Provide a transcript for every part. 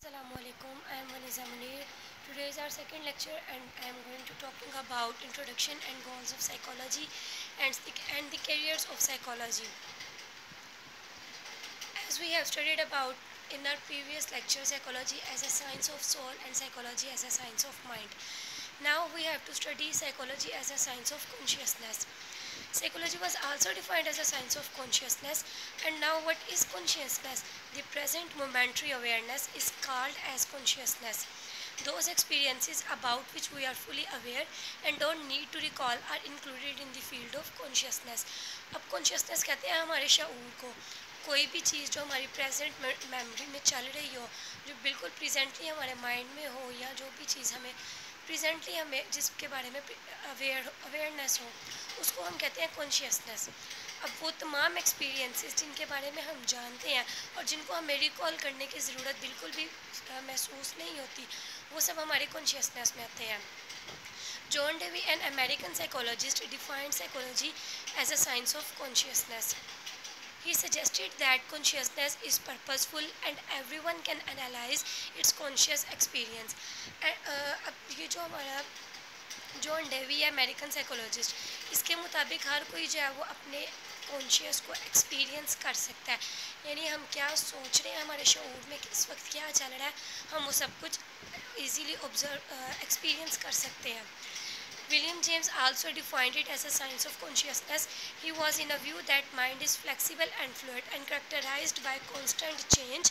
Assalamualaikum. I am Vaniza Munir. Today is our second lecture and I am going to talking about introduction and goals of psychology and the careers of psychology. As we have studied about in our previous lecture, psychology as a science of soul and psychology as a science of mind. Now we have to study psychology as a science of consciousness. Psychology was also defined as a science of consciousness, and now what is consciousness? The present momentary awareness is called as consciousness. Those experiences about which we are fully aware and don't need to recall are included in the field of consciousness. अब consciousness कहते हैं हमारे शऊर को, कोई भी चीज़ जो हमारी present memory में चल रही हो, जो बिल्कुल प्रेजेंटली हमारे माइंड में हो, या जो भी चीज़ हमें प्रेजेंटली हमें जिसके बारे में अवेयरनेस हो, उसको हम कहते हैं कॉन्शियसनेस। अब वो तमाम एक्सपीरियंसेस जिनके बारे में हम जानते हैं और जिनको हमें रिकॉल करने की ज़रूरत बिल्कुल भी महसूस नहीं होती, वो सब हमारे कॉन्शियसनेस में आते हैं। John Dewey an American psychologist defined psychology as a science of consciousness. He suggested that consciousness is purposeful and everyone can analyze its conscious experience. अब ये जो हमारा जॉन डेवी है अमेरिकन साइकोलॉजिस्ट, इसके मुताबिक हर कोई जो है वो अपने कॉन्शियस को एक्सपीरियंस कर सकता है, यानी हम क्या सोच रहे हैं, हमारे शऊर में इस वक्त क्या चल रहा है, हम वो सब कुछ ईजीली एक्सपीरियंस कर सकते हैं। William James also defined it as a science of consciousness. He was in a view that mind is flexible and fluid and characterized by constant change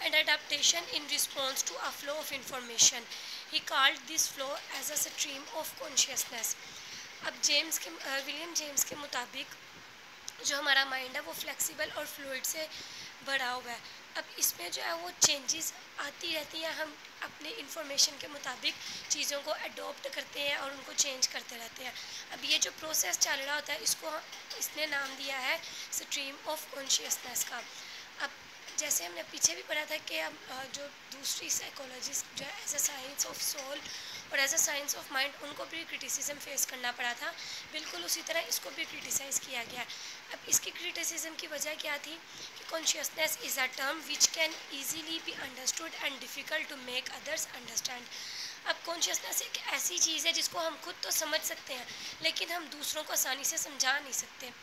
and adaptation in response to a flow of information. He called this flow as a stream of consciousness. अब William James के मुताबिक जो हमारा mind है वो flexible और fluid से भरा हुआ है। अब इसमें जो है वो चेंजेस आती रहती हैं, हम अपने इंफॉर्मेशन के मुताबिक चीज़ों को अडॉप्ट करते हैं और उनको चेंज करते रहते हैं। अब ये जो प्रोसेस चल रहा होता है इसने नाम दिया है स्ट्रीम ऑफ कॉन्शियसनेस का। अब जैसे हमने पीछे भी पढ़ा था कि अब जो दूसरी साइकोलॉजिस्ट जो है as a science of soul और as a science of mind, उनको भी क्रिटिसिज्म फेस करना पड़ा था, बिल्कुल उसी तरह इसको भी क्रिटिसाइज़ किया गया। अब इसकी क्रिटिसिज्म की वजह क्या थी कि consciousness is a term which can easily be understood and difficult to make others understand. अब कॉन्शियसनेस एक ऐसी चीज़ है जिसको हम खुद तो समझ सकते हैं, लेकिन हम दूसरों को आसानी से समझा नहीं सकते।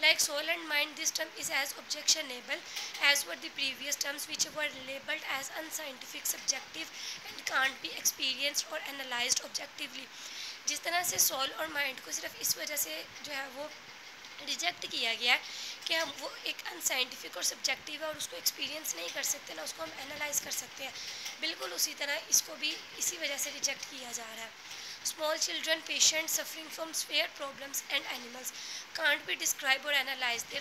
Like soul and mind, this term is as objectionable as were the previous terms which were labeled as unscientific, subjective and can't be experienced or analyzed objectively. जिस तरह से सोल और माइंड को सिर्फ इस वजह से जो है वो रिजेक्ट किया गया है कि हम वो एक अनसाइंटिफिक और सब्जेक्टिव है और उसको एक्सपीरियंस नहीं कर सकते, ना उसको हम एनालाइज कर सकते हैं, बिल्कुल उसी तरह इसको भी इसी वजह से रिजेक्ट किया जा रहा है। Small children, patients suffering from severe problems and animals can't be described or analyze their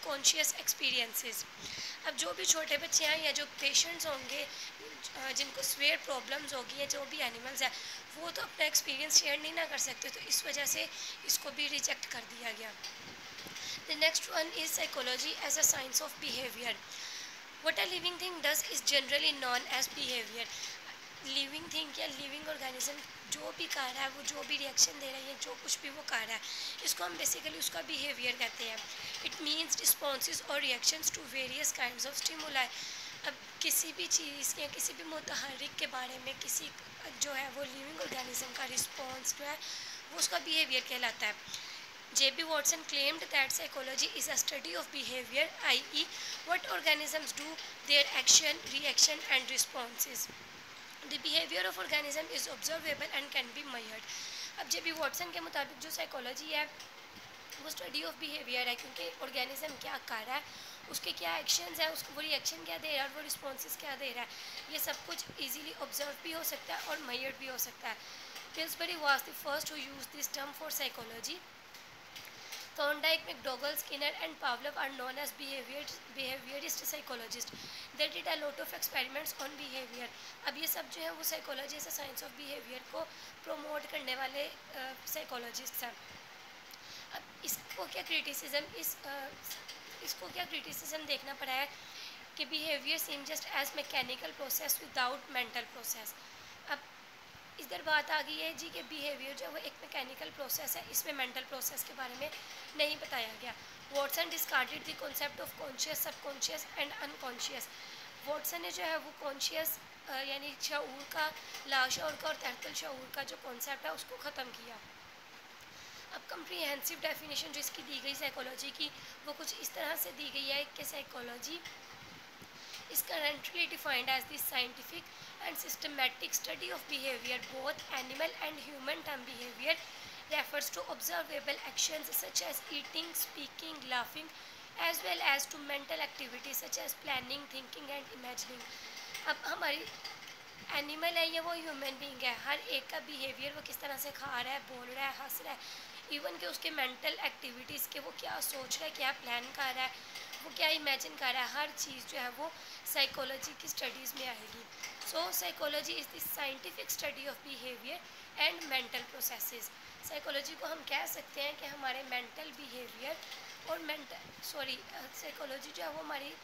conscious experiences. अब जो भी छोटे बच्चे हैं या जो पेशेंट्स होंगे जिनको स्वेयर प्रॉब्लम्स होगी या जो भी एनिमल्स हैं, वो तो अपना एक्सपीरियंस शेयर नहीं ना कर सकते, तो इस वजह से इसको भी रिजेक्ट कर दिया गया। The next one is psychology as a science of behavior. What a living thing does is generally known as behavior. Living thing या लिविंग ऑर्गेनिज्म जो भी कर रहा है, वो जो भी रिएक्शन दे रहा है, जो कुछ भी वो कर रहा है, इसको हम बेसिकली उसका बिहेवियर कहते हैं। इट मीन्स रिस्पॉन्सेज और reactions to various kinds of stimuli. अब किसी भी चीज़ या किसी भी मुतहर्रिक के बारे में किसी जो है वो लिविंग ऑर्गेनिज्म का रिस्पॉन्स जो है वो उसका बिहेवियर कहलाता है। J.B. Watson claimed that psychology is a study of behavior, i.e. what organisms do, their action, reaction and responses. The behavior of organism is observable and can be measured. अब J.B. Watson के मुताबिक जो psychology है वो study of behaviour है, क्योंकि organism क्या कर रहा है, उसके क्या एक्शंस हैं, उसको वो रिएक्शन क्या दे रहा है और वो रिस्पॉन्सेस क्या दे रहा है, ये सब कुछ इजीली ऑब्जर्व भी हो सकता है और मेजर्ड भी हो सकता है। Pillsbury was the first to use this term for psychology. Thorndike, McDougall, Skinner and Pavlov are known as behaviorist psychologists. They did a lot of experiments on behavior. अब ये सब जो है वो साइकोलॉजी से साइंस ऑफ बिहेवियर को promote करने वाले साइकोलॉजिस्ट हैं। अब इसको क्या क्रिटिसिज्म देखना पड़ा है कि behaviour seem just as mechanical process without mental process. अब इधर बात आ गई है जी कि बिहेवियर जो है वो एक मैकेनिकल प्रोसेस है, इसमें मेंटल प्रोसेस के बारे में नहीं बताया गया। Watson discarded the concept of conscious, subconscious and unconscious. Watson ने जो है वो कॉन्शियस यानी शऊर का, लाशऊर का और तहतल शऊर का जो कॉन्सेप्ट है उसको ख़त्म किया। अब कम्प्रीहेंसिव डेफिनेशन जो इसकी दी गई साइकोलॉजी की, वो कुछ इस तरह से दी गई है कि psychology is currently defined as the scientific and systematic study of behavior, both animal and human. Term behavior refers to observable actions such as eating, speaking, laughing, as well as to mental activities such as planning, thinking and imagining. अब हमारी animal है या वो human being है, हर एक का behaviour वो किस तरह से खा रहा है, बोल रहा है, हंस रहा है, इवन कि उसके मेंटल एक्टिविटीज़ के वो क्या सोच रहा है, क्या प्लान कर रहा है, वो क्या इमेजिन कर रहा है, हर चीज़ जो है वो साइकोलॉजी की स्टडीज़ में आएगी। So psychology is the scientific study of behaviour and mental processes. Psychology को हम कह सकते हैं कि हमारे मेंटल बिहेवियर और साइकोलॉजी जो है वो हमारी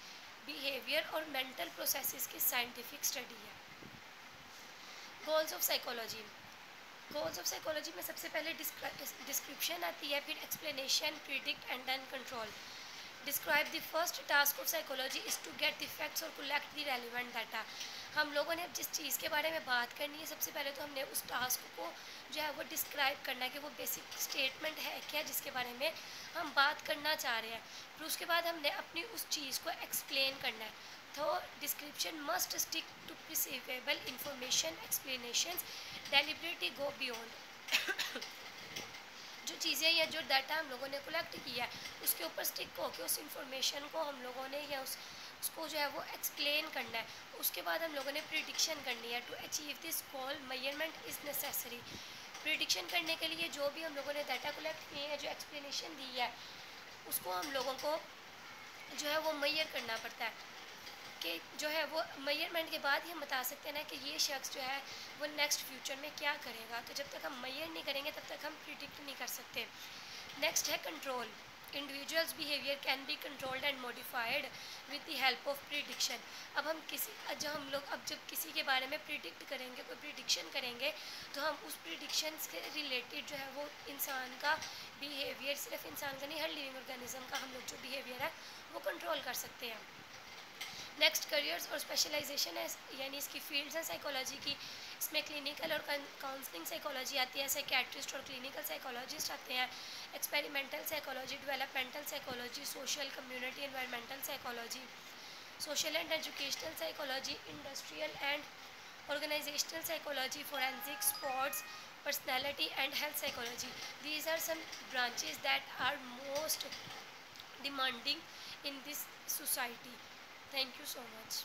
बिहेवियर और मेंटल प्रोसेसेस की साइंटिफिक स्टडी है। Goals of psychology. Goals of psychology में सबसे पहले डिस्क्रिप्शन आती है, फिर explanation, predict and then control. Describe the first task of psychology is to get the facts और कलेक्ट द रेलिवेंट डाटा। हम लोगों ने जिस चीज़ के बारे में बात करनी है, सबसे पहले तो हमने उस टास्क को जो है वो डिस्क्राइब करना है कि वो बेसिक स्टेटमेंट है क्या जिसके बारे में हम बात करना चाह रहे हैं, फिर उसके बाद हमने अपनी उस चीज़ को एक्सप्लेन करना है। तो description must stick to perceivable information, explanations deliberately go beyond. जो चीज़ें या जो डाटा हम लोगों ने कलेक्ट किया है उसके ऊपर स्टिक होकर उस इंफॉर्मेशन को हम लोगों ने या उसको जो है वो एक्सप्लेन करना है। उसके बाद हम लोगों ने प्रिडिक्शन करनी है। To achieve this goal measurement is necessary. Prediction करने के लिए जो भी हम लोगों ने डाटा कलेक्ट किए हैं, जो एक्सप्लेनेशन दी है, उसको हम लोगों को जो है वो मेजर करना पड़ता है कि जो है वो मेजरमेंट के बाद ही हम बता सकते हैं ना कि ये शख्स जो है वो नेक्स्ट फ्यूचर में क्या करेगा। तो जब तक हम मेजर नहीं करेंगे तब तक हम प्रिडिक्ट नहीं कर सकते। नेक्स्ट है control. Individuals behaviour can be controlled and modified with the help of prediction. अब हम जब किसी के बारे में प्रिडिक्ट करेंगे, कोई प्रिडिक्शन करेंगे, तो हम उस प्रिडिक्शन के रिलेटेड जो है वो इंसान का बिहेवियर, सिर्फ इंसान का नहीं हर लिविंग ऑर्गेनिज्म का हम लोग जो बिहेवियर है वो कंट्रोल कर सकते हैं। नेक्स्ट करियर्स और स्पेशलाइजेशन है, यानी इसकी फील्ड्स हैं साइकोलॉजी की। इसमें क्लिनिकल और काउंसलिंग साइकोलॉजी आती है, साइकेट्रिस्ट और क्लिनिकल साइकोलॉजिस्ट आते हैं, experimental psychology, developmental psychology, social, community, environmental psychology, social and educational psychology, industrial and organizational psychology, forensic, sports, personality and health psychology. These are some branches that are most demanding in this society. Thank you so much.